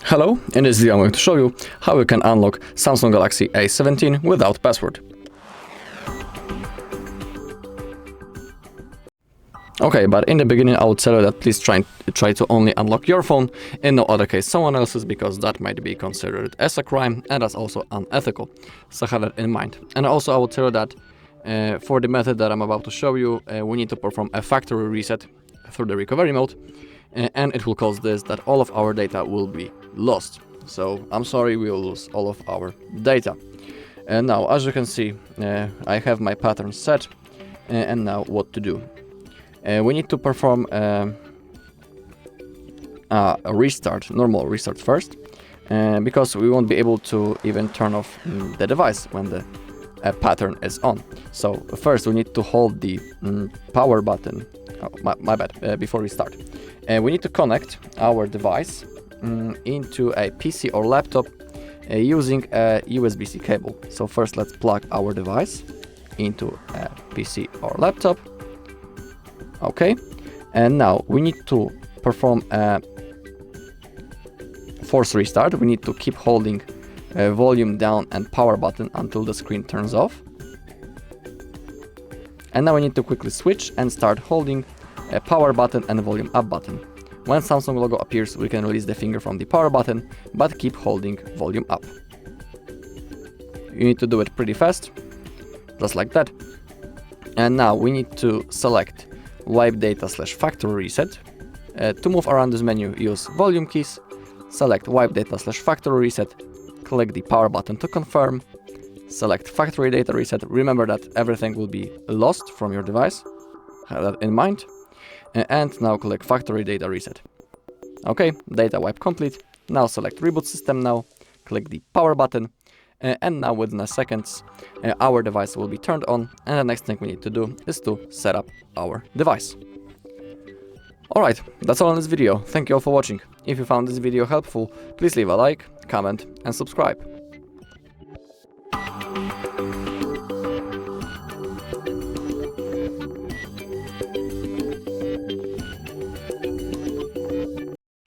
Hello, in this video I'm going to show you how you can unlock Samsung Galaxy A17 without password. Okay, but in the beginning I would tell you that please try to only unlock your phone, in no other case someone else's, because that might be considered as a crime and that's also unethical. So have that in mind. And also I would tell you that for the method that I'm about to show you, we need to perform a factory reset through the recovery mode, and it will cause this, that all of our data will be lost. So I'm sorry, we will lose all of our data. And now, as you can see, I have my pattern set, and now what to do. We need to perform a restart, normal restart first, because we won't be able to even turn off the device when the pattern is on. So first we need to hold the power button. Oh, my bad, before we start. We need to connect our device into a PC or laptop using a USB-C cable. So first let's plug our device into a PC or laptop. Okay, and now we need to perform a force restart. We need to keep holding volume down and power button until the screen turns off. And now we need to quickly switch and start holding a power button and a volume up button. When Samsung logo appears, we can release the finger from the power button, but keep holding volume up. You need to do it pretty fast, just like that. And now we need to select wipe data / factory reset. To move around this menu, use volume keys, select wipe data / factory reset, click the power button to confirm, select factory data reset. Remember that everything will be lost from your device, have that in mind. And now click factory data reset. Okay, data wipe complete. Now select reboot system now, click the power button, and now within a seconds our device will be turned on, and the next thing we need to do is to set up our device. Alright, that's all in this video. Thank you all for watching. If you found this video helpful, please leave a like, comment and subscribe.